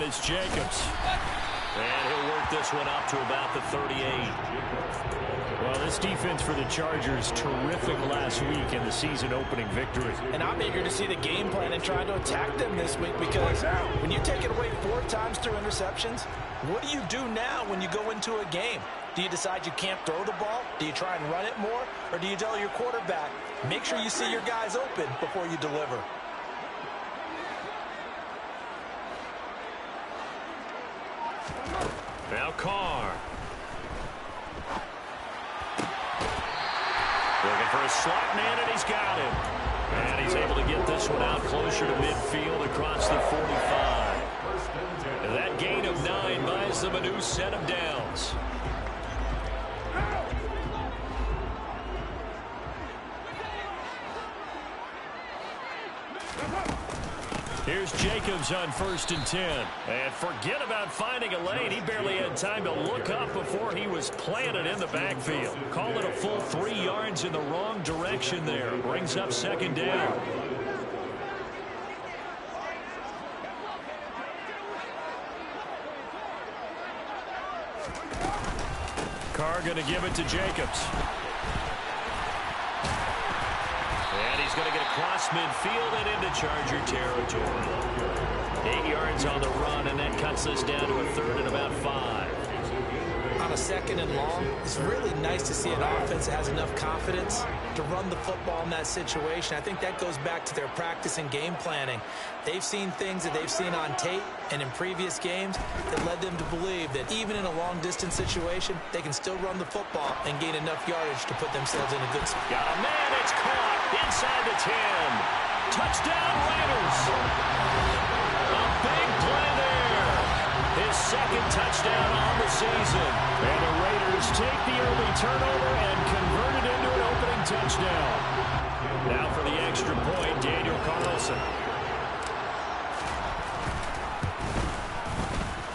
that is Jacobs. And he'll work this one up to about the 38. Well, this defense for the Chargers, terrific last week in the season-opening victory. And I'm eager to see the game plan and try to attack them this week, because when you take it away 4 times through interceptions, what do you do now when you go into a game? Do you decide you can't throw the ball? Do you try and run it more? Or do you tell your quarterback, make sure you see your guys open before you deliver? Now Carr. Looking for a slot man, and he's got him. And he's able to get this one out closer to midfield across the 45. And that gain of 9 buys them a new set of downs. Here's Jacobs on 1st and 10. And forget about finding a lane. He barely had time to look up before he was planted in the backfield. Call it a full 3 yards in the wrong direction there. Brings up 2nd down. Carr going to give it to Jacobs. And he's going to get across midfield and into Charger territory. 8 yards on the run, and that cuts this down to a 3rd and about 5. On a 2nd and long, it's really nice to see an offense that has enough confidence to run the football in that situation. I think that goes back to their practice and game planning. They've seen things that they've seen on tape and in previous games that led them to believe that even in a long-distance situation, they can still run the football and gain enough yardage to put themselves in a good spot. Got a man, it's caught inside the 10. Touchdown, Raiders. A big play there. His 2nd touchdown on the season. And the Raiders take the early turnover and convert it into an opening touchdown. Now for the extra point, Daniel Carlson.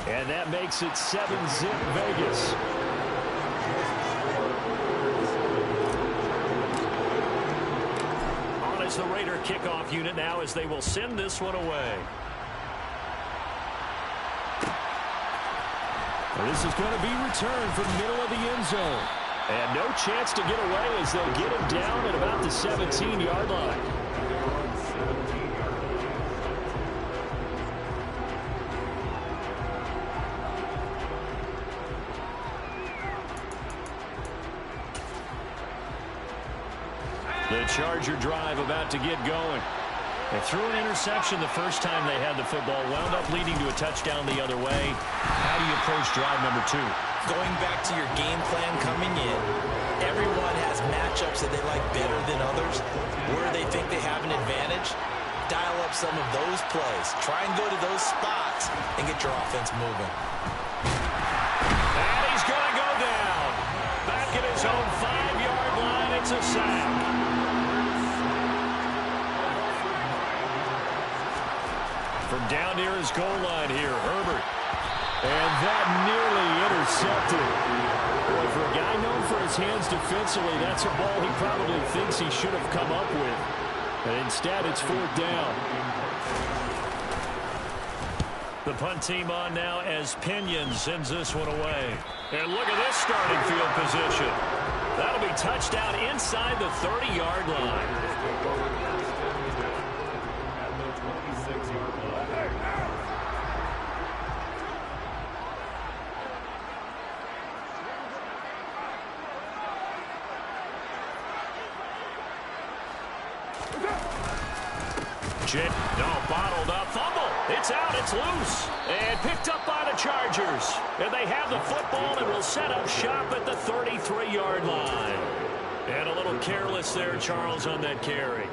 And that makes it 7-zip Vegas. On is the Raider kickoff unit now as they will send this one away. This is going to be returned from the middle of the end zone. And no chance to get away as they'll get him down at about the 17-yard line. The Charger drive about to get going. They threw an interception the first time they had the football, wound up leading to a touchdown the other way. How do you approach drive number 2? Going back to your game plan coming in, everyone has matchups that they like better than others. Where they think they have an advantage, dial up some of those plays. Try and go to those spots and get your offense moving. And he's going to go down. Back at his own 5-yard line, it's a sack. From down near his goal line here, Herbert. And that nearly intercepted. Boy, for a guy known for his hands defensively, that's a ball he probably thinks he should have come up with. But instead, it's 4th down. The punt team on now as Pinion sends this one away. And look at this starting field position. That'll be touchdown inside the 30-yard line. Bottled up, fumble. It's out, it's loose. And picked up by the Chargers. And they have the football and will set up shop at the 33-yard line. And a little careless there, Charles, on that carry.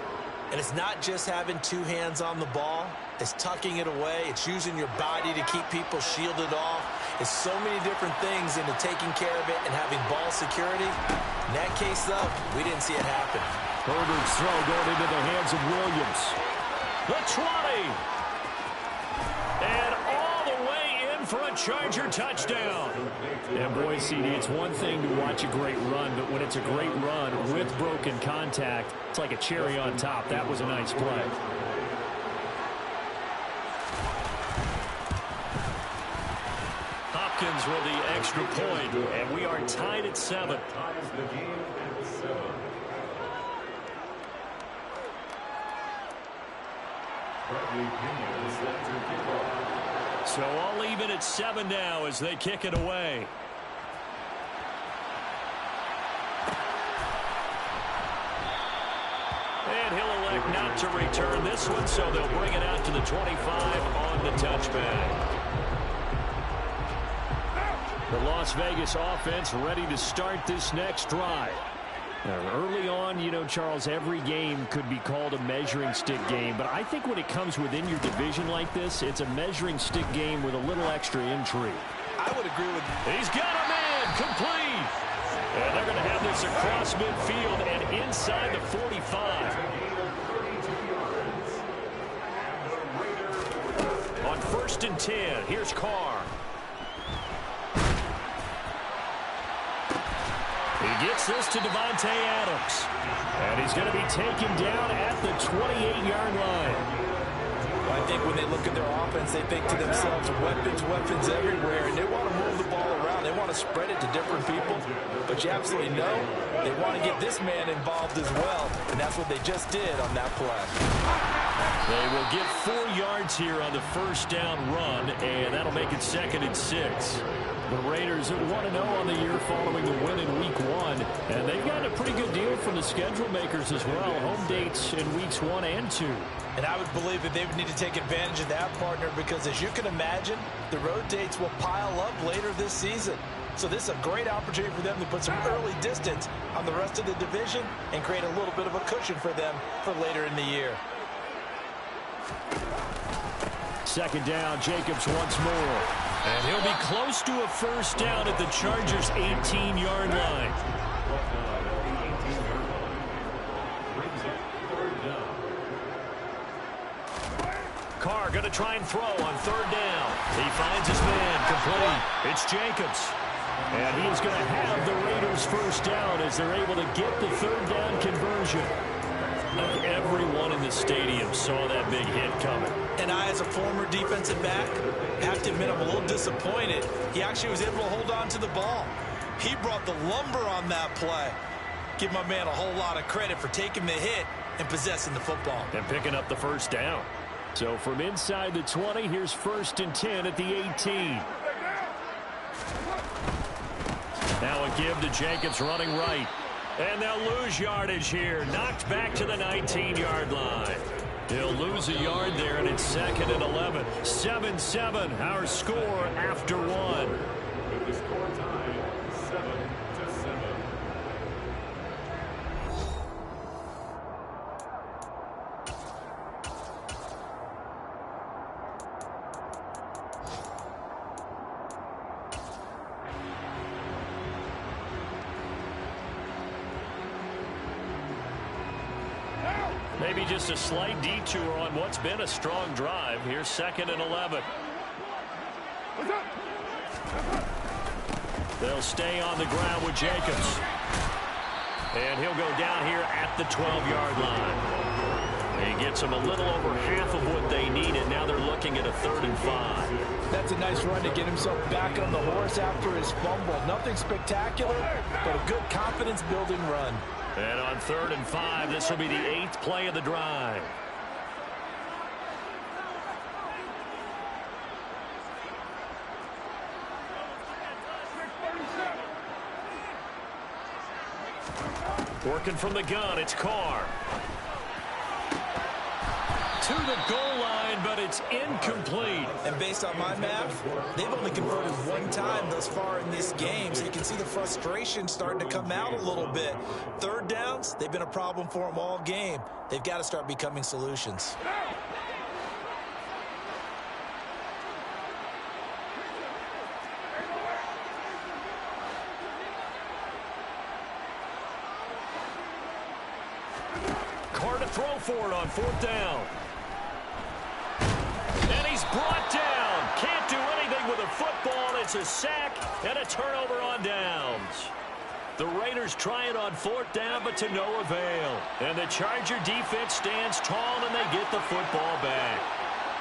And it's not just having 2 hands on the ball. It's tucking it away. It's using your body to keep people shielded off. It's so many different things into taking care of it and having ball security. In that case, though, we didn't see it happen. Herbert's throw going into the hands of Williams. The 20. And all the way in for a Charger touchdown. And boy, CD, it's one thing to watch a great run, but when it's a great run with broken contact, it's like a cherry on top. That was a nice play. Falcons with the extra point, and we are tied at 7. So all even at 7 now as they kick it away. And he'll elect not to return this one, so they'll bring it out to the 25 on the touchback. The Las Vegas offense ready to start this next drive. Early on, you know, Charles, every game could be called a measuring stick game, but I think when it comes within your division like this, it's a measuring stick game with a little extra intrigue. I would agree with you. He's got a man, complete. And they're going to have this across midfield and inside the 45. On 1st and 10, here's Carr. He gets this to Davante Adams. And he's going to be taken down at the 28-yard line. I think when they look at their offense, they think to themselves, weapons everywhere, and they want to move the ball around. They want to spread it to different people. But you absolutely know they want to get this man involved as well, and that's what they just did on that play. They will get 4 yards here on the first down run, and that'll make it 2nd and 6. The Raiders 1-0 on the year following the win in Week 1, and they've gotten a pretty good deal from the schedule makers as well. Home dates in Weeks 1 and 2. And I would believe that they would need to take advantage of that, partner, because as you can imagine, the road dates will pile up later this season. So this is a great opportunity for them to put some early distance on the rest of the division and create a little bit of a cushion for them for later in the year. 2nd down, Jacobs once more. And he'll be close to a first down at the Chargers' 18-yard line. Carr going to try and throw on 3rd down. He finds his man, complete. It's Jacobs. And he is going to have the Raiders' first down as they're able to get the 3rd down conversion. Everyone in the stadium saw that big hit coming. And I, as a former defensive back, have to admit I'm a little disappointed. He actually was able to hold on to the ball. He brought the lumber on that play. Give my man a whole lot of credit for taking the hit and possessing the football. And picking up the first down. So from inside the 20, here's 1st and 10 at the 18. Now a give to Jacobs running right. And they'll lose yardage here. Knocked back to the 19-yard line. He'll lose a yard there, and it's 2nd and 11. 7-7, our score after 1. With the score time, 7-7. Maybe just a slight detour on what's been a strong drive. Here's 2nd and 11. They'll stay on the ground with Jacobs. And he'll go down here at the 12-yard line. He gets them a little over half of what they needed. Now they're looking at a 3rd and 5. That's a nice run to get himself back on the horse after his fumble. Nothing spectacular, but a good confidence-building run. And on 3rd and 5, this will be the 8th play of the drive. Working from the gun, it's Carr. To the goal line, but it's incomplete. And based on my math, they've only converted 1 time thus far in this game, so you can see the frustration starting to come out a little bit. 3rd downs, they've been a problem for them all game. They've got to start becoming solutions. Carr to throw for it on 4th down. And he's brought down. Can't do anything with a football. It's a sack and a turnover on downs. The Raiders try it on 4th down, but to no avail. And the Charger defense stands tall, and they get the football back.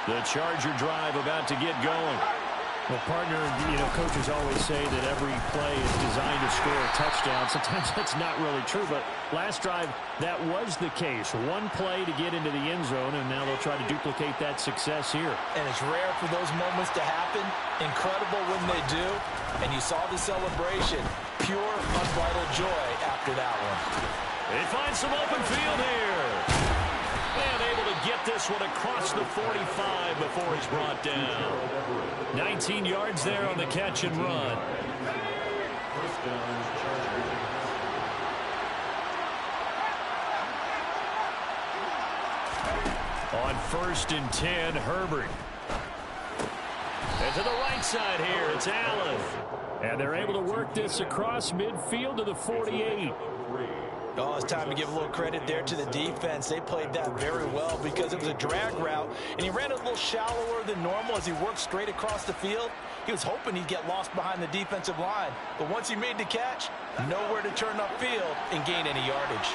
The Charger drive about to get going. Well, partner, coaches always say that every play is designed to score a touchdown. Sometimes that's not really true, but last drive, that was the case. One play to get into the end zone, and now they'll try to duplicate that success here. And it's rare for those moments to happen. Incredible when they do. And you saw the celebration. Pure, unbridled joy after that one. They find some open field here. And able to get this one across the 45 before he's brought down. 19 yards there on the catch and run. On 1st and 10, Herbert. And to the right side here, it's Allen. And they're able to work this across midfield to the 48. Oh, it's time to give a little credit there to the defense. They played that very well because it was a drag route, and he ran a little shallower than normal as he worked straight across the field. He was hoping he'd get lost behind the defensive line, but once he made the catch, nowhere to turn upfield and gain any yardage.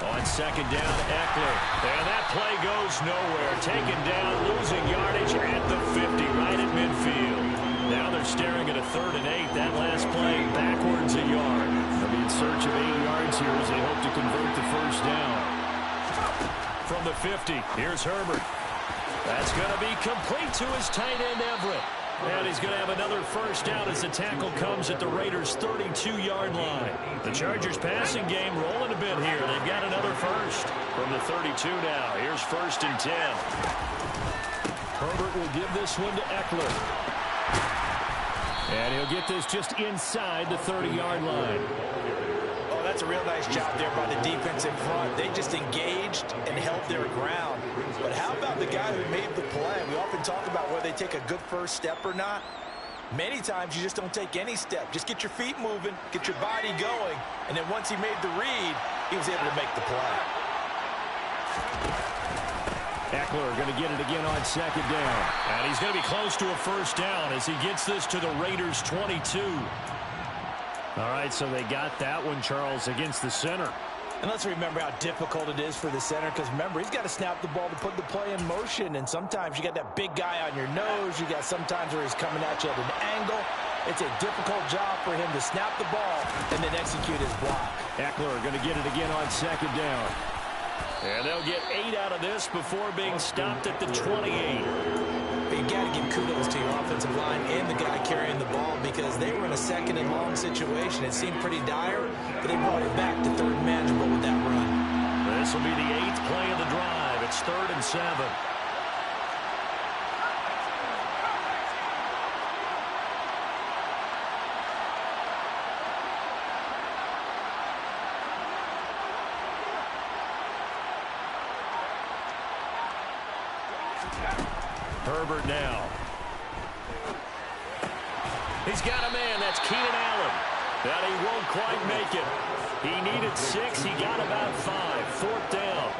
On 2nd down, Eckler. And that play goes nowhere. Taken down, losing yardage at the 50, right at midfield. Now they're staring at a 3rd and 8. That last play backwards a yard. They'll be in search of 8 yards here as they hope to convert the 1st down. From the 50, here's Herbert. That's going to be complete to his tight end, Everett. And he's going to have another 1st down as the tackle comes at the Raiders' 32-yard line. The Chargers' passing game rolling a bit here. They've got another 1st from the 32 now. Here's 1st and 10. Herbert will give this one to Eckler. And he'll get this just inside the 30-yard line. Oh, that's a real nice job there by the defense in front. They just engaged and held their ground. But how about the guy who made the play? We often talk about whether they take a good 1st step or not. Many times you just don't take any step. Just get your feet moving, get your body going, and then once he made the read, he was able to make the play. Eckler going to get it again on 2nd down. And he's going to be close to a 1st down as he gets this to the Raiders' 22. All right, so they got that one, Charles, against the center. And let's remember how difficult it is for the center, because remember, he's got to snap the ball to put the play in motion, and sometimes you got that big guy on your nose. You got sometimes where he's coming at you at an angle. It's a difficult job for him to snap the ball and then execute his block. Eckler going to get it again on 2nd down. And they'll get 8 out of this before being stopped at the 28. But you got to give kudos to your offensive line and the guy carrying the ball, because they were in a 2nd and long situation. It seemed pretty dire, but they brought it back to 3rd and manageable with that run. This will be the 8th play of the drive. It's 3rd and 7. Herbert now. He's got a man. That's Keenan Allen. But he won't quite make it. He needed 6. He got about 5. 4th down.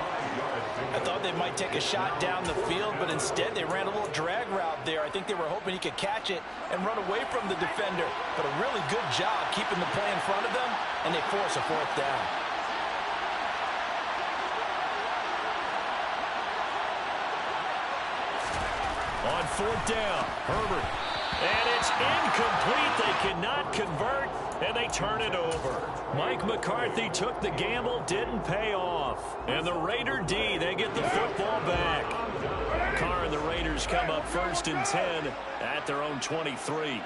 I thought they might take a shot down the field, but instead they ran a little drag route there. I think they were hoping he could catch it and run away from the defender. But a really good job keeping the play in front of them, and they force a 4th down. On 4th down, Herbert. And it's incomplete. They cannot convert, and they turn it over. Mike McCarthy took the gamble, didn't pay off. And the Raider D, they get the football back. Carr and the Raiders come up 1st and 10 at their own 23.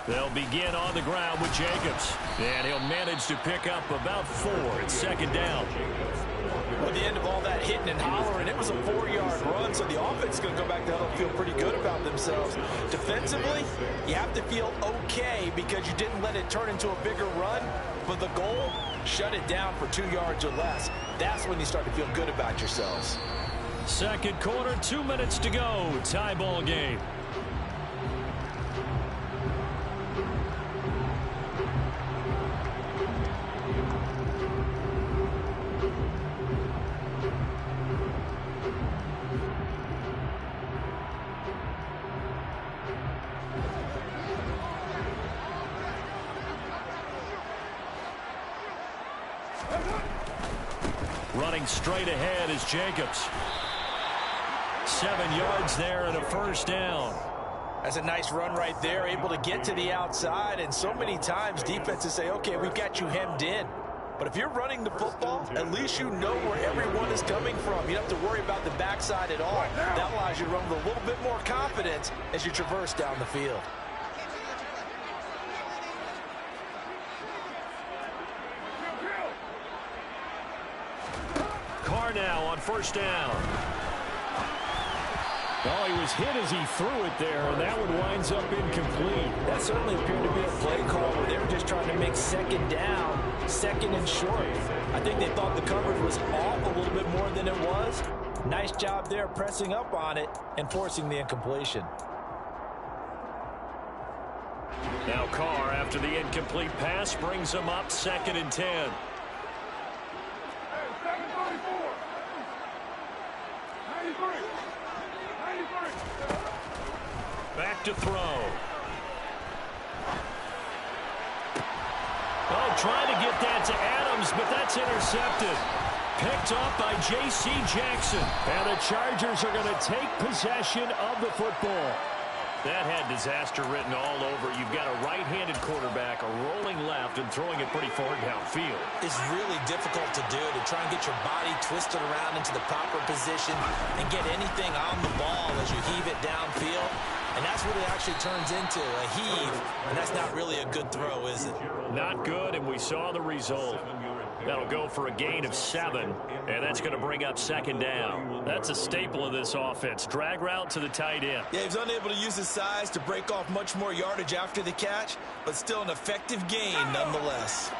They'll begin on the ground with Jacobs. And he'll manage to pick up about 4 at 2nd down. At the end of all that hitting and hollering, it was a 4-yard run, so the offense is going to go back there and feel pretty good about themselves. Defensively, you have to feel okay because you didn't let it turn into a bigger run. But the goal, shut it down for 2 yards or less. That's when you start to feel good about yourselves. 2nd quarter, 2 minutes to go. Tie ball game. Running straight ahead is Jacobs. 7 yards there and a first down. That's a nice run right there, able to get to the outside. And so many times defenses say, okay, we've got you hemmed in. But if you're running the football, at least you know where everyone is coming from. You don't have to worry about the backside at all. That allows you to run with a little bit more confidence as you traverse down the field. Carr now on first down. Well, he was hit as he threw it there, and that one winds up incomplete. That certainly appeared to be a play call where they were just trying to make second down, second and short. I think they thought the coverage was off a little bit more than it was. Nice job there pressing up on it and forcing the incompletion. Now Carr, after the incomplete pass, brings him up 2nd and 10. Back to throw. Oh, trying to get that to Adams, but that's intercepted. Picked off by J.C. Jackson. And the Chargers are going to take possession of the football. That had disaster written all over. You've got a right-handed quarterback, a rolling left, and throwing it pretty far downfield. It's really difficult to do, to try and get your body twisted around into the proper position and get anything on the ball as you heave it downfield. And that's what it actually turns into, a heave. And that's not really a good throw, is it? Not good, and we saw the result. That'll go for a gain of 7, and that's going to bring up 2nd down. That's a staple of this offense. Drag route to the tight end. Yeah, he was unable to use his size to break off much more yardage after the catch, but still an effective gain nonetheless.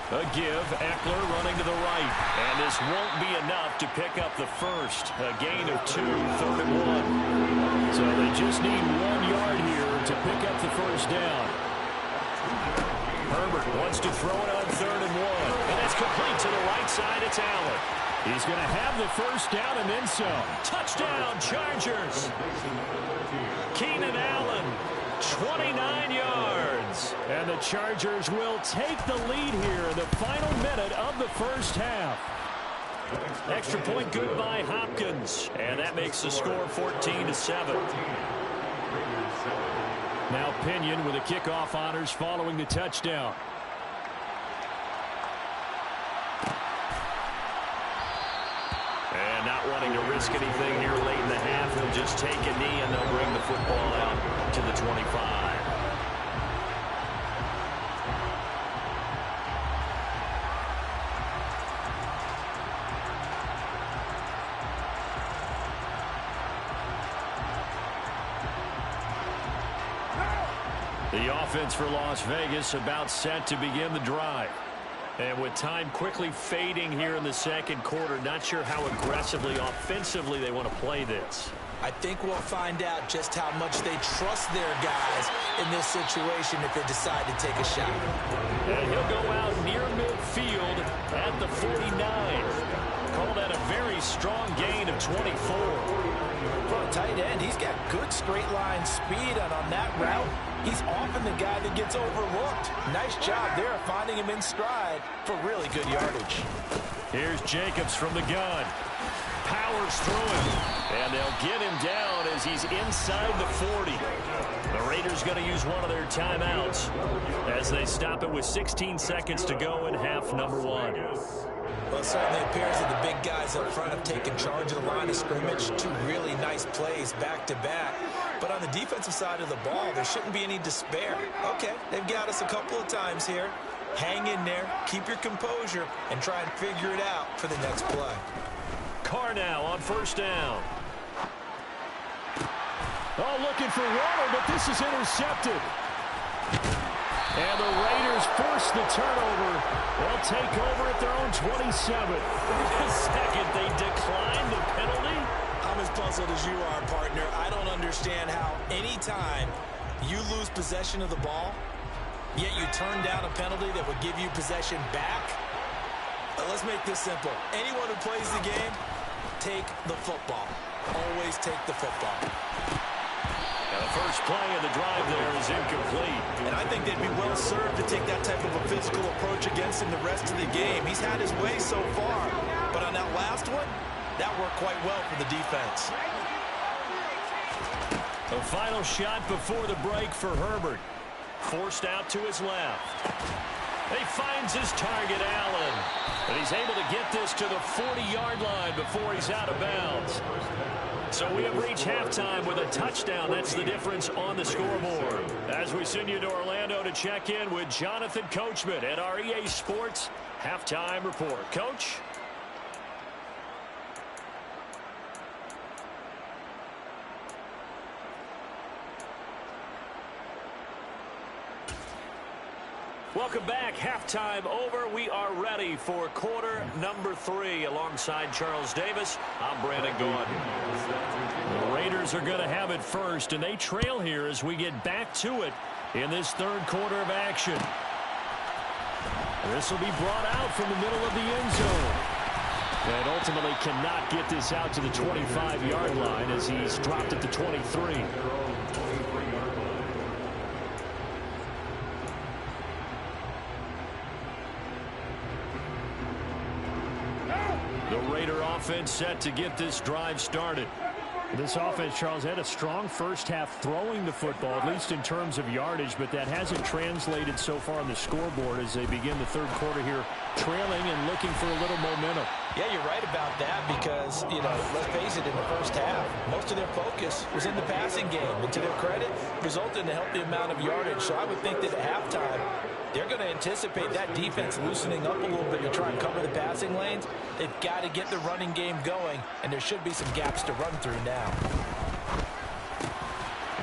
A give, Eckler running to the right. And this won't be enough to pick up the first. A gain of 2, 3rd and 1. So they just need 1 yard here to pick up the first down. Herbert wants to throw it on 3rd and 1. And that's complete to the right side. It's Allen. He's going to have the first down and then some. Touchdown, Chargers. Keenan Allen, 29 yards. And the Chargers will take the lead here in the final minute of the first half. Extra point good by Hopkins. And that makes the score 14-7. Now Pinion with the kickoff honors following the touchdown. And not wanting to risk anything here late in the half, he'll just take a knee and they'll bring the football out to the 25. The offense for Las Vegas about set to begin the drive. And with time quickly fading here in the second quarter, not sure how aggressively, offensively they want to play this. I think we'll find out just how much they trust their guys in this situation if they decide to take a shot. And he'll go out near midfield at the 49. Call that a very strong gain of 24. For a tight end, he's got good straight line speed, and on that route, he's often the guy that gets overlooked. Nice job there finding him in stride for really good yardage. Here's Jacobs from the gun. Powers through him. And they'll get him down as he's inside the 40. The Raiders going to use one of their timeouts as they stop it with 16 seconds to go in half number 1. Well, it certainly appears that the big guys up front have taken charge of the line of scrimmage. 2 really nice plays back-to-back. But on the defensive side of the ball, there shouldn't be any despair. Okay, they've got us a couple of times here. Hang in there, keep your composure, and try and figure it out for the next play. Carr now on first down. Oh, looking for Waddle, but this is intercepted. And the Raiders force the turnover. They'll take over at their own 27. Second, they decline the penalty. I'm as puzzled as you are, partner. I don't understand how any time you lose possession of the ball, yet you turn down a penalty that would give you possession back. Let's make this simple. Anyone who plays the game, take the football. Always take the football. And the first play of the drive there is incomplete. And I think they'd be well served to take that type of a physical approach against him the rest of the game. He's had his way so far, but on that last one, that worked quite well for the defense. The final shot before the break for Herbert. Forced out to his left. He finds his target, Allen. And he's able to get this to the 40-yard line before he's out of bounds. So we have reached halftime with a touchdown. That's the difference on the scoreboard. As we send you to Orlando to check in with Jonathan Coachman at our EA Sports Halftime Report. Coach? Welcome back. Halftime over. We are ready for quarter number 3 alongside Charles Davis. I'm Brandon Gaudin. The Raiders are going to have it first, and they trail here as we get back to it in this third quarter of action. This will be brought out from the middle of the end zone. And ultimately cannot get this out to the 25-yard line as he's dropped at the 23. The Raider offense set to get this drive started. This offense, Charles, had a strong first half throwing the football, at least in terms of yardage, but that hasn't translated so far on the scoreboard as they begin the third quarter here, trailing and looking for a little momentum. Yeah, you're right about that because, let's face it, in the first half, most of their focus was in the passing game. And to their credit, resulted in a healthy amount of yardage. So I would think that at halftime, they're going to anticipate that defense loosening up a little bit to try and cover the passing lanes. They've got to get the running game going, and there should be some gaps to run through now.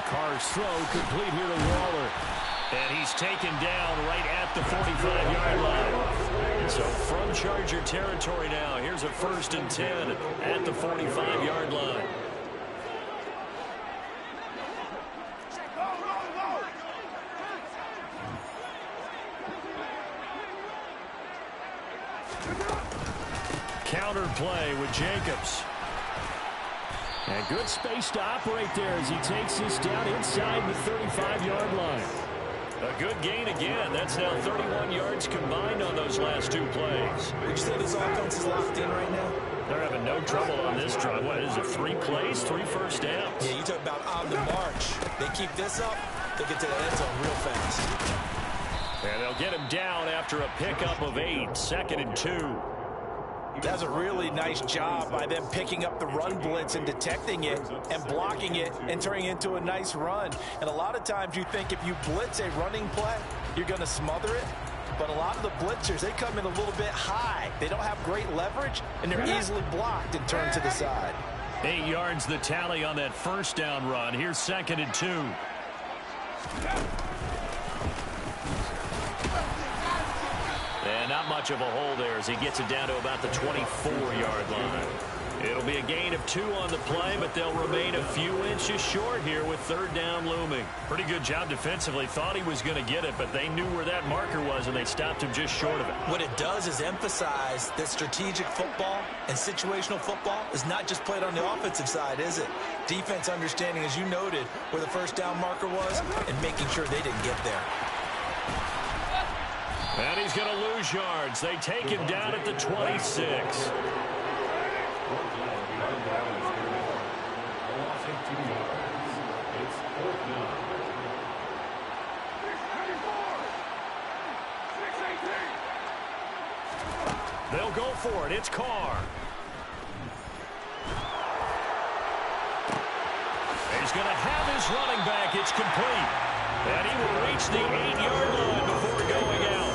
Carr's throw complete here to Waller. And he's taken down right at the 45-yard line. So from Charger territory now, here's a 1st and 10 at the 45-yard line. Counter play with Jacobs. And good space to operate there as he takes this down inside the 35-yard line. A good gain again. That's now 31 yards combined on those last 2 plays. Would you say this offense is locked in right now? They're having no trouble on this drive. What is it, 3 plays, 3 first downs? Yeah, you talk about on the march. They keep this up, they get to the end zone real fast. And they'll get him down after a pickup of 8, 2nd and 2. That's a really nice job by them picking up the run blitz and detecting it and blocking it and turning it into a nice run. And a lot of times you think if you blitz a running play, you're going to smother it. But a lot of the blitzers, they come in a little bit high. They don't have great leverage, and they're easily blocked and turned to the side. 8 yards the tally on that first down run. Here's 2nd and 2. And not much of a hole there as he gets it down to about the 24-yard line. It'll be a gain of 2 on the play, but they'll remain a few inches short here with 3rd down looming. Pretty good job defensively. Thought he was going to get it, but they knew where that marker was, and they stopped him just short of it. What it does is emphasize that strategic football and situational football is not just played on the offensive side, is it? Defense understanding, as you noted, where the 1st down marker was and making sure they didn't get there. And he's going to lose yards. They take him down at the 26. They'll go for it. It's Carr. He's going to have his running back. It's complete. And he will reach the 8-yard line before going out.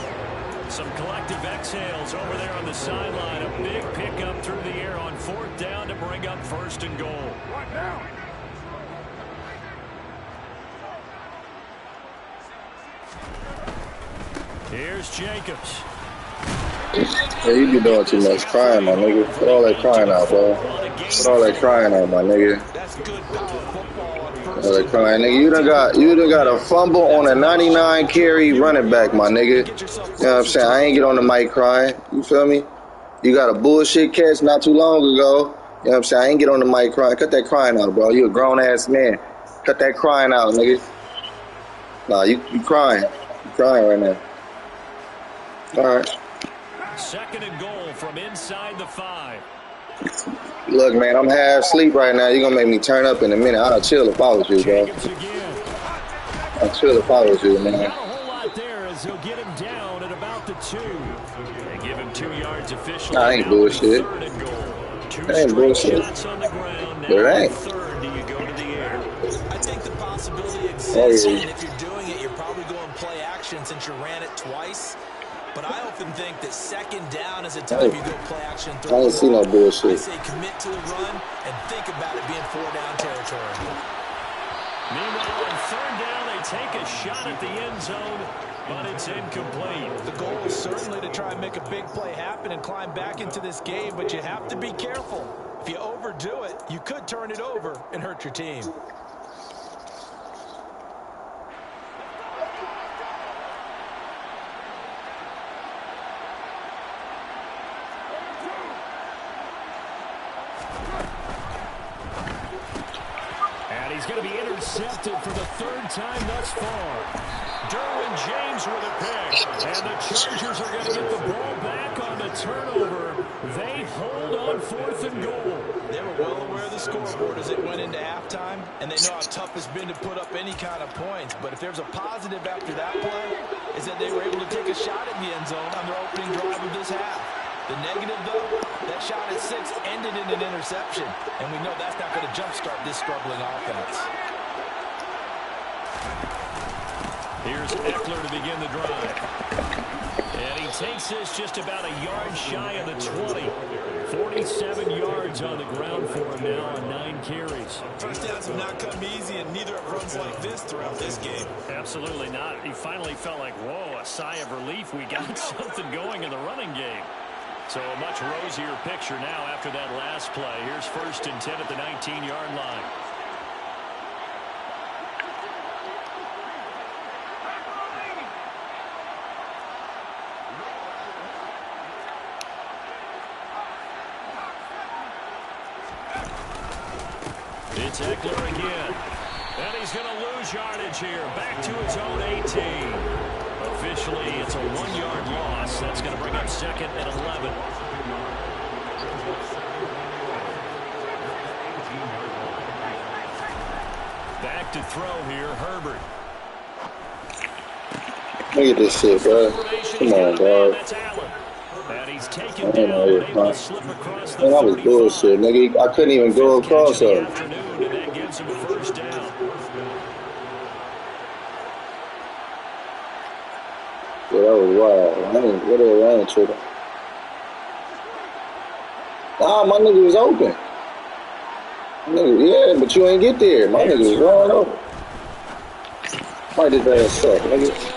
Some collective exhales over there on the sideline. A big pickup through the air on 4th down to bring up 1st and goal. Here's Jacobs. Hey, you be doing too much crying, my nigga. Put all that crying out, bro. Put all that crying out, my nigga. That's good power football on 1st. All that crying, nigga. You done got a fumble on a 99 carry running back, my nigga. You know what I'm saying? I ain't get on the mic crying. You feel me? You got a bullshit catch not too long ago. You know what I'm saying? I ain't get on the mic crying. Cut that crying out, bro. You a grown ass man. Cut that crying out, nigga. Nah, you crying. You crying right now. All right. 2nd and goal from inside the 5. Look, man, I'm half asleep right now. You're going to make me turn up in a minute. I'll chill if I was you, bro. Jacobs again. I'll chill if I was you, man. Not a whole lot there as he'll get him down at about the 2. They give him 2 yards officially. Nah, I ain't bullshit. 3rd and goal. 2 That ain't bullshit. shots on the ground. Now But it ain't. 3rd, do you go to the air? I think the possibility exists, Oh, yeah. and if you're doing it, you're probably going play action since you ran it twice. But I often think that 2nd down is a time you go play action. I ain't see no I bullshit. say commit to the run and think about it being 4-down territory. Meanwhile, on 3rd down, they take a shot at the end zone, but it's incomplete. The goal is certainly to try and make a big play happen and climb back into this game, but you have to be careful. If you overdo it, you could turn it over and hurt your team. And he's going to be intercepted for the 3rd time thus far. Derwin James with a pick. And the Chargers are going to get the ball back on the turnover. They hold on 4th and goal. They were well aware of the scoreboard as it went into halftime, and they know how tough it's been to put up any kind of points. But if there's a positive after that play, is that they were able to take a shot at the end zone on their opening drive of this half. The negative, though, that shot at 6 ended in an interception, and we know that's not going to jumpstart this struggling offense. Here's Eckler to begin the drive. And he takes this just about a yard shy of the 20. 47 yards on the ground for him now on 9 carries. Touchdowns have not come easy, and neither have runs like this throughout this game. Absolutely not. He finally felt like, whoa, a sigh of relief. We got something going in the running game. So a much rosier picture now after that last play. Here's 1st and 10 at the 19-yard line. It's Eckler again. And he's going to lose yardage here. Back to his own 18. Officially, it's a 1-yard loss. That's going to bring up 2nd and 11. Back to throw here, Herbert. Look at this shit, bro. Come on, dog. That's Allen. And he's taken down, able to slip across the Man, that was 45. bullshit, nigga. I couldn't even go across her. Afternoon, and that gives him a 1st down. Yeah, that was wild. I mean, what are they to them? Nah, my nigga was open. Nigga, yeah, but you ain't get there. My nigga was wide open. Might just ass suck, nigga.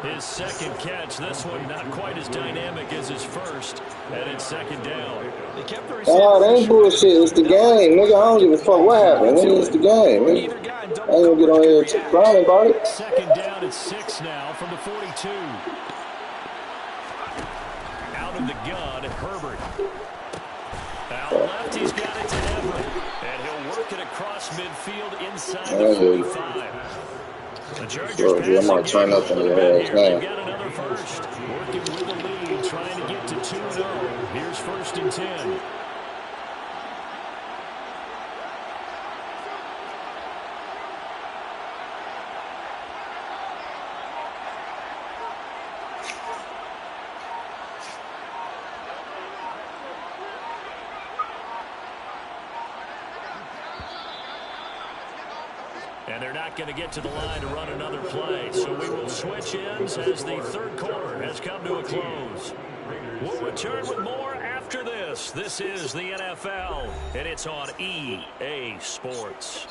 His 2nd catch, this one not quite as dynamic as his 1st, and it's 2nd down. They kept the Nah, that ain't bullshit. It's the game, nigga. I don't give a fuck what happened. Nigga, it's the game, nigga. I ain't gonna get on here crying about it. 2nd down at 6 now from the 42. Out of the gun, Herbert. Out left, he's got it to Everett. And he'll work it across midfield inside the 45. The Chargers I'm not trying up in the ass now. They've got another 1st. Working with the lead, trying to get to 2-0. Here's 1st and 10. And they're not going to get to the line to run another play. So we will switch ends as the 3rd quarter has come to a close. We'll return with more after this. This is the NFL, and it's on EA Sports.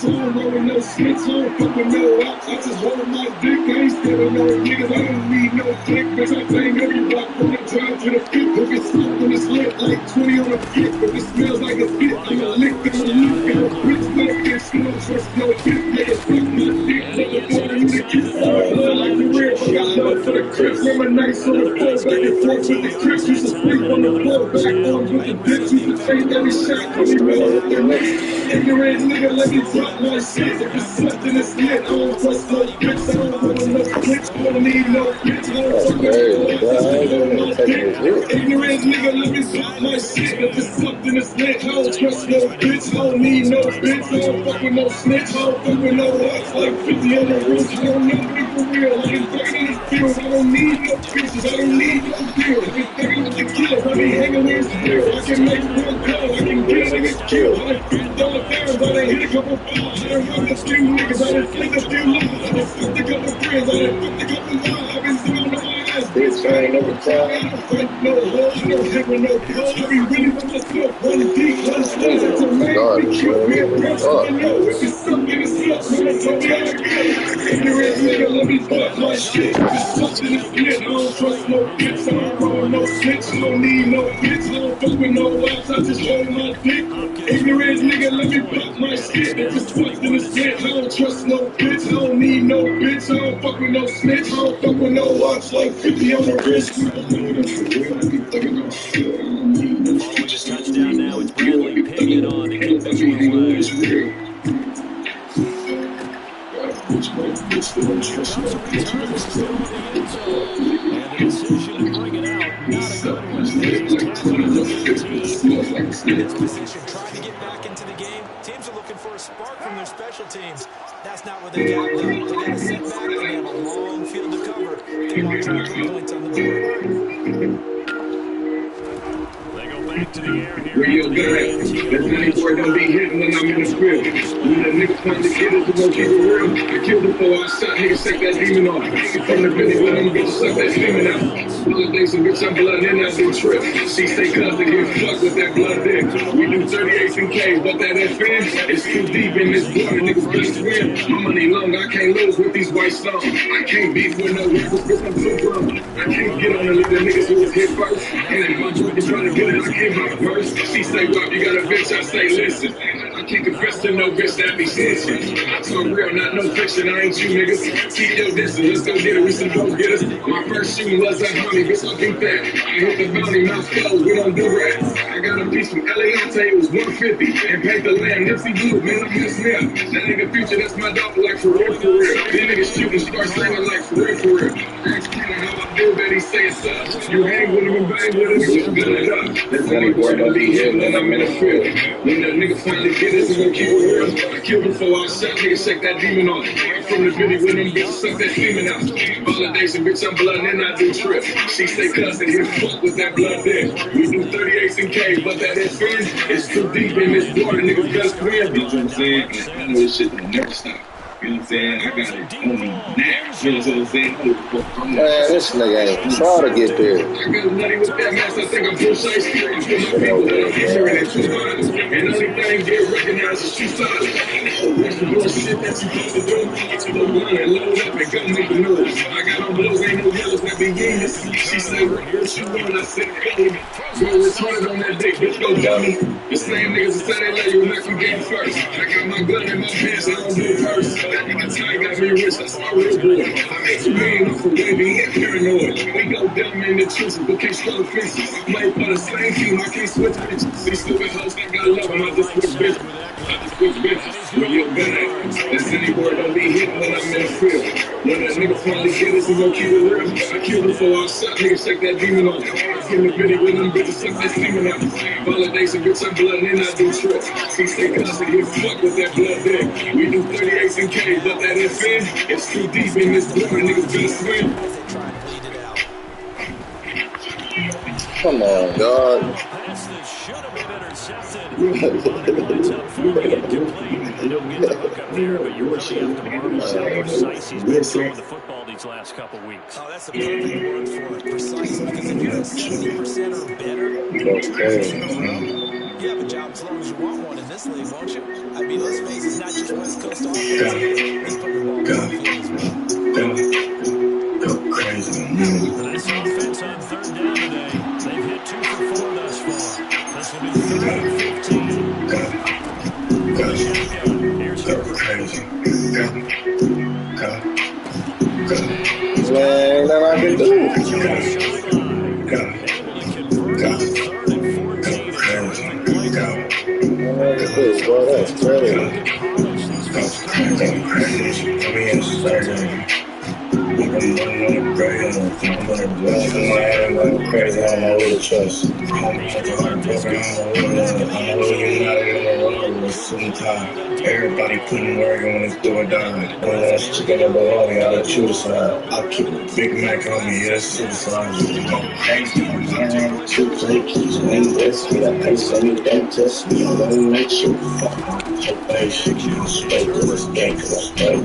Rolling no spits on. don't fuck with no ops. I just hold my dick. I ain't scared of no niggas. I don't need no dick. Bitch, I bang every rock from the drive to the pit. If it's smoke when it's lit, like 20 on a fit. If it smells like a fit, I'ma lick them and look at a bitch. No bitch, no trust, no bitch. Nigga, fuck my dick. Never thought I need to kiss my blood like the real. Got love for the Crips. Remember nights on the floor, back and forth with the Crips. Used to sleep on the floor, back on with the bitch. Used to take every shot, cause he know what the next. Ignorant nigga, let me drop my shit. If it's something that's lit, I don't trust no bitch. I don't want no bitch, I don't need no bitch. I don't fuck with no bitch. Ignorant nigga, let me drop my shit. If it's something that's lit, I don't trust no bitch. I don't need no bitch. I don't fuck with no snitch. I don't fuck with no hearts like 50 on the roof. I don't know me for real. I ain't fucking in the field. I don't need no bitches. I don't need no deal. If it's fucking with the kill, I be hanging where it's real. I can make one call. I can get niggas killed. I done $50 barrels. I done hit a couple balls. I done run a few niggas. I done flipped a few lines. I done flipped a couple friends. I done flipped a couple lines. I've been sitting on my ass. Bitch, I ain't never tried. I don't fight no hoes. I don't hang with no pills. I be really with myself. One deep, one stage. It's a man. We kill me a bitch. I know if it's something, it's something. I told you I got it. Ignorant nigga, let me fuck my shit. If it's something, it's lit. I don't trust no bitch. I don't roll no snitch. I don't need no bitch. I don't fuck with no ops. I just hold my dick. Ignorant nigga, let me fuck my shit. If it's something, it's lit. I don't trust no bitch. I don't need no bitch. I don't fuck with no snitch. I don't fuck with no ops like 50 on the wrist. Just touchdown now. It's Bradley picking it on to get this one away. And the decision to bring it out, not a good one. In this position, trying to get back into the game. Teams are looking for a spark from their special teams. That's not what they got, though. They got to sit back, and they have a long field to cover. They want to try to put points on the board. Back to the air here. Real good. That's many boys don't be hitting when I'm in the field. When the niggas find the killers, we gon' keep it real. I killed him before I shot, nigga, shake that demon off. From the Billy with them bitches, suck that demon out. Holidays and bitch, I'm blood in that big trip. She say cuz they get fucked with that blood dick. We do 38s and Ks, but that FN is too deep in this blood, niggas best friend. My money long, I can't lose with these white stones. I can't beat with no rappers, bitch, I'm too grown. I can't get on the lead, the niggas who was hit first. And if my boy is trying to get it, I can't my purse. She say, well, you got a bitch, I say, listen. I can't confess to no bitch that be snitching. I talk real, not no fiction, I ain't you niggas. Keep your distance, let's go get it, we some go getters. My first shooting was a homie, bitch, I'll beat that. I hit the bounty, mouth closed, we don't do rats. I got a piece from Eliante, it was 150. And paid the land, Nipsey Blue, man, I'm just now. That nigga Future, that's my dog, like for real, for real. These niggas shooting, start singing like for real, for real. Ask Keelan how I do that, he say it's up. You hang with him and bang with him, you gun it up. That's any boy don't be hitting when I'm in the field. When that nigga finally get it, we gon' keep it real. I killed him before I shot, nigga, shake that demon off. From the Billy with them bitches, suck that demon out. Validation, bitch, I'm blood and I do trip. She say cousin, hit fuck with that blood dick. We do 38s and Ks, but that FN is too deep in this water, niggas best friend. You know what I'm saying? I know this shit will never stop. You know what I'm saying? I got it on me now. You know what I'm saying? Man, this nigga ain't trying to get there. I got nutty with that mess. I think I'm full size. I'm for my people that I'm hearing at 2 miles. And only thing get recognized is 2 sides. What's the bullshit that you supposed to do? To the one and load up and go make the noise. I got on blows, ain't no yellows that be genius. She say, what you want? I said, baby. Go retarded on that dick, bitch, go dummy. The same niggas that say they love you will make you game first. I got my gun in my pants, I don't do purse. That nigga Ty got me rich, that's my real boy. I make you mean off of wavy and paranoid. We go dumb in the trenches, but can't scroll fences. I play for the same team, I can't switch bitches. These stupid hoes, I gotta love them, I just switch bitches. I just switch bitches. Where you been at? That's any word don't be hitting when I'm in the field. When that nigga finally get us, we gon' keep it real. I killed him before I shot, nigga, shake that demon off. From the Billy with them bitches, suck that demon out. Validation, bitch, I'm blood and I do tricks. She say constant, hit fuck with that blood dick. We do 38s and Ks, but that FN is too deep in this blood, niggas best swim. Come on, dog. Pass that should have been intercepted. Lines up for it, incomplete. They don't get the hook up there, but you really have to marvel at how precise he's been throwing the football these last couple weeks. Oh, that's the perfect word for it. Precise. Because if you're at 70% or better, 2 games in a row, You have a job as long as you want one in this league, won't you? I mean, let's face it, it's not just West Coast offense. He's putting the ball on the field as well. Go crazy. Nice offense on third down today. They've hit 2 for 4 thus far. This will be 3rd and 15. Here's Go crazy. Go. Man, that I can do. Go crazy. Go. Bro, that's better. Go crazy. We in surgery. I'm going crazy. I'm going crazy. I'm all over the trust. I'm everybody putting work on this do or die. When that's chicken and bologna, I'll let you decide. I'll keep a Big Mac on me, yes, suicide. I'm crazy. I'm too flaky. Ain't this me? I pay so you don't test me. I'm gonna make you fuck your face. I'm straight to this game because I'm straight.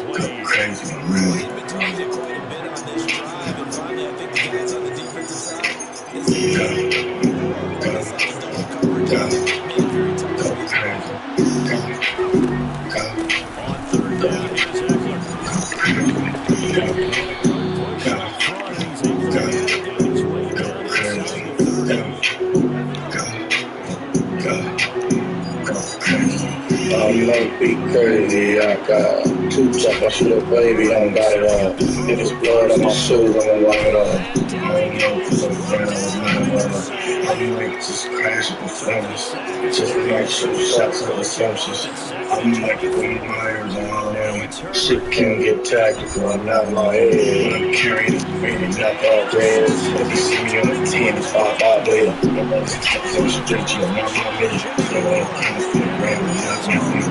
Go crazy, really. We've been talking quite a bit on this drive, and finally, I think the guys on the defensive side is Go crazy. On third down, here's Eckler. I might be crazy, I got 2 chop, I shoot a baby, I don't got it all. If it's blood on my shoes, I'ma wipe it off. I don't know, cause I'm down with my mother. I might just crash with performance, just like shoot shots of assumptions. I'm like Queen Myers on all them. Shit can get tactical, I'm not in my head. When I'm carrying this baby, not all dead. If you see me on the 10, it's 5-5 later. I'm on this top so straight, you're not my man. So I'm kind of for the brand, not my man.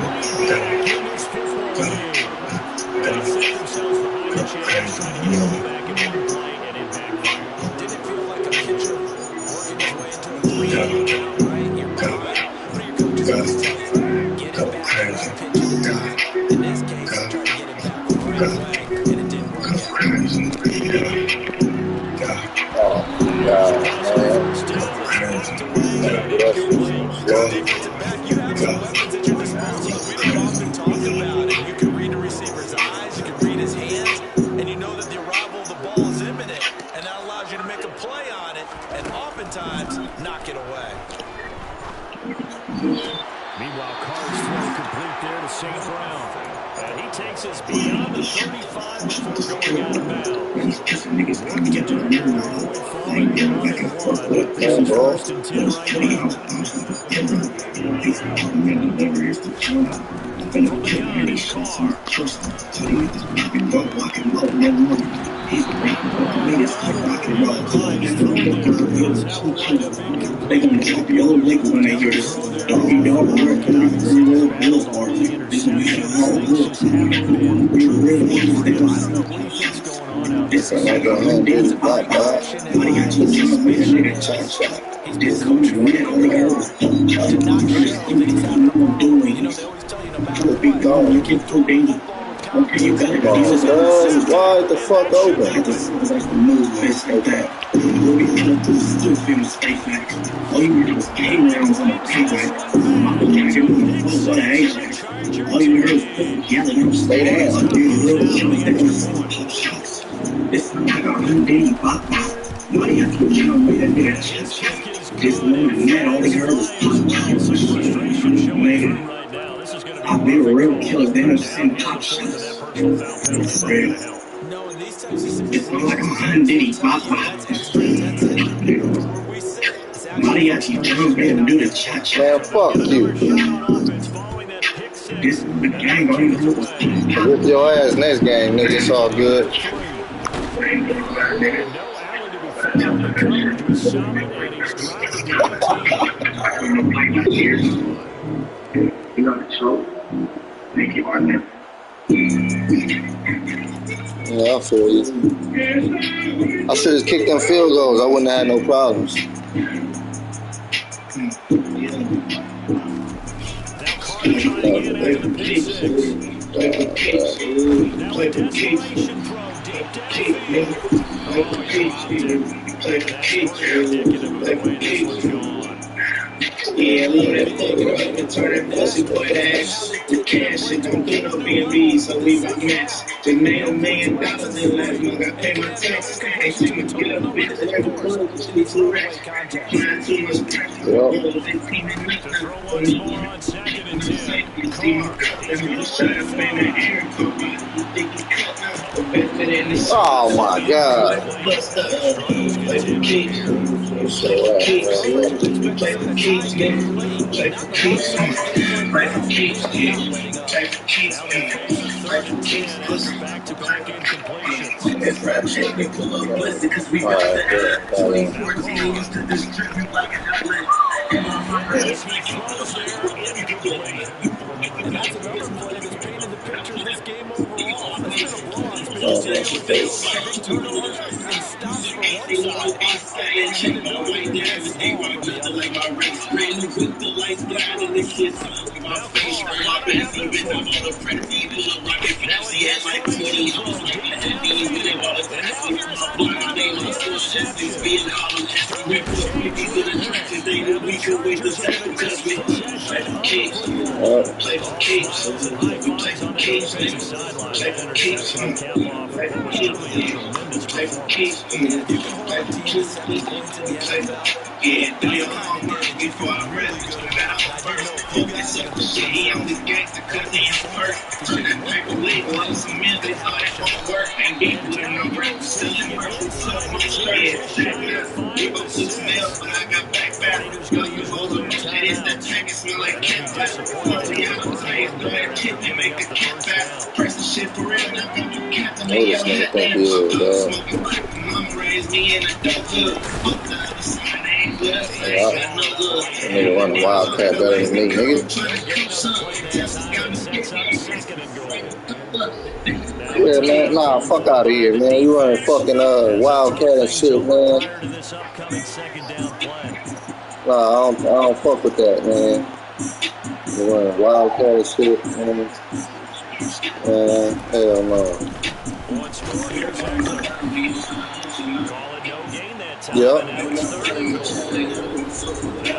Knock it away. Meanwhile, Carr's throw complete there to St. Brown. And he takes us beyond the 35 before going out of bounds. First and 10 right now. From the gun is Carr. They gonna chop your old leg when they hear this. Don't be dog working out the real bills or this one had all looks. This is like a hundred back. Money got you just made a nigga chop. This coach win all the girls. To not this thing I'm doing. You be gone, you get too dangerous. Okay, you got it. Wide the fuck open. I just like the move this like that. You'll be feeling through the stupid in the space like. All you heard was K-rounds on the payback. I'm going to get moving the full of Asian. All you heard was people yelling and stay down. This is like a hundred pop. Why you keep showing me that nigga? This morning, man, all they heard was man. I've been real killers, they don't send pop shots. It's real. It's like a hundred pop. Mariachi drums made him do the cha-cha. Man, fuck you. This the gang on you. Whip your ass next game, nigga. It's all good. You got the show. Thank you, Arthur. Yeah, I feel you. I should have kicked them field goals. I wouldn't have had no problems. keep me. Play for keeps, play for keeps, play for keeps. Yeah, I love that fucking up and turn that pussy boy ass. The cash shit don't do no B&B, so we my mess. Just made $1 million in last month. I pay my taxes. Ain't seen me get up, bitch. Every month, just need some rest. Applying too much pressure. They team and make them for me. I'm saying, you see me cutting me. Shut up in the air. You think you cut now? Oh my God. Play for keeps. Play for keeps. Play for keeps, nigga. Play for keeps. Play for keeps, nigga. Play for keeps, nigga. Play for keeps, pussy. It's rap shit, they pull up blister, cause we got the 2014 used to distribute like an outlet. As he throws there, incomplete. And that's another play that's painted the picture of this game overall. It's been a blowout. It's been just big turnovers and stops for one side. And no one gets the ball from the other. Play for keeps. Play for keeps. Play for keeps. Play for keeps. Yeah, do your homework before I rest. He on this gangster cause he on first. Turn that paper weight, love some men, they thought it won't work. Ain't beef with no rap, selling purple stuff, my shirt. You go to smell, but I got back. Yo, you hold on, shit, it's that jacket smell like cat back. Hopefully I don't say it's go ahead, kick and make the cat back. Press the shit for real, now got you cat to me. Yo, that damn smoking crack. Mama raised me in a dope hood. Fuck the other side, they ain't with us, they ain't got no good. That nigga run the Wildcat better than me, nigga. Yeah, man, nah, fuck out of here, man. You running fucking Wildcat and shit, man. Nah, I don't fuck with that, man. You running Wildcat and shit, man. Hell no. Yep. Now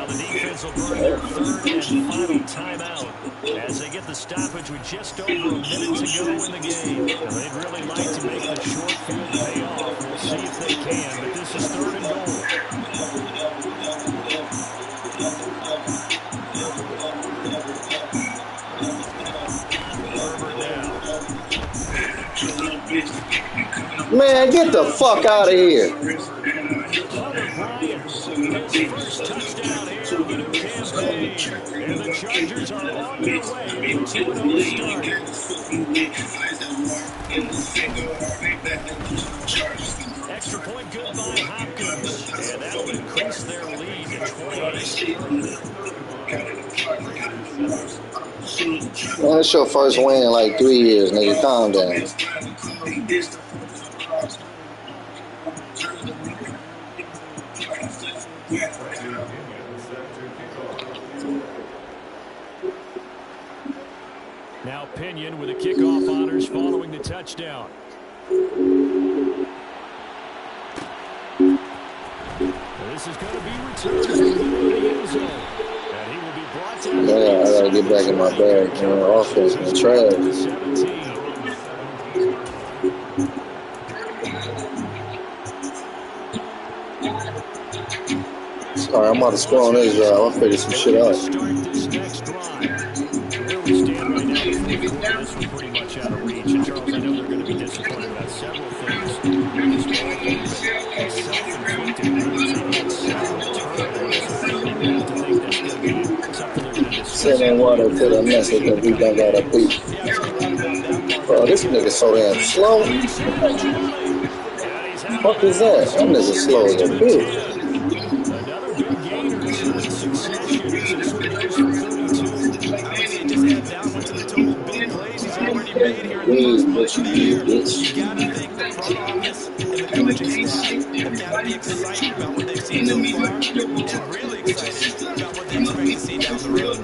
the defense will burn their third and final timeout as they get the stoppage with just over a minute to go in the game. Now they'd really like to make the short field pay off. We'll see if they can, but this is 3rd and goal. Man, get the fuck out of here. And the Chargers are on their way to an start. Extra point good by Hopkins. And that will increase their lead to 28. Man, it's your first win in like 3 years, nigga. Calm down. Now Pinion with the kickoff honors following the touchdown. This is going to be returned to the end zone. And he will be brought down. Yeah, I gotta get back in my bag, man. Offense, man. Trash. Sorry, I'm about to score on this drive. I'll figure some shit out. Start this next drive. Where we stand right now, this was pretty much out of reach. And Charles, I know they're going to be disappointed about several things. Sitting in water to the message that we done got a beat. Bro, this nigga so damn slow. Fuck is that? That nigga slow as a bitch. Please, what you do, bitch. You gotta think the front office and the coaching staff have gotta be excited about what they've seen so far and really excited about what they expect to see down the road.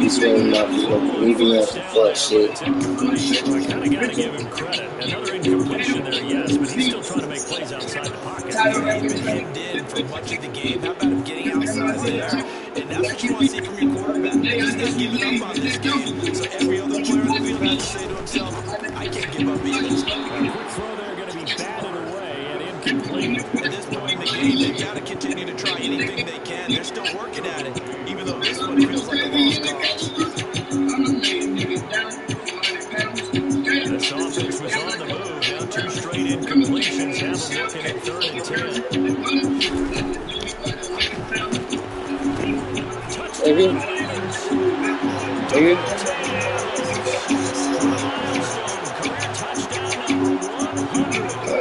He's winning my EVM for fuck shit. I kind of got to give him credit. Another incompletion there, yes, but he's still trying to make plays outside the pocket. He's been hemmed in for much of the game. How about him getting outside there? And that's what you want to see from your quarterback. He's not giving up on this game. So every other player in the field has to say to himself, I can't give up either. A quick throw there going to be batted away and incomplete. At this point in the game, they've got to continue to try anything they can. They're still working at it, even though this one feels like a lost cause. This offense was on the move. Now 2 straight incompletions. Have them looking at 3rd and 10. Touchdown Raiders. Career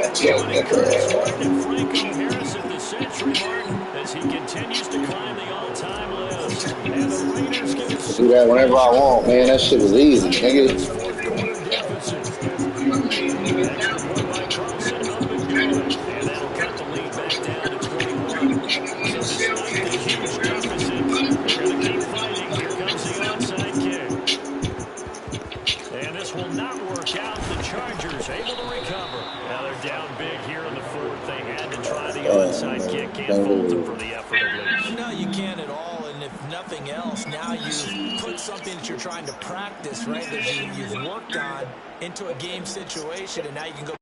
touchdown number 100. And Franco Harris at the century mark as he continues to climb the all-time list. And the Raiders get a Do that whenever I want, man. That shit was easy, nigga. Onside kick, can't fault him for the effort at least. No, you can't at all, and if nothing else, now you've put something that you're trying to practice, right, that you've worked on into a game situation, and now you can go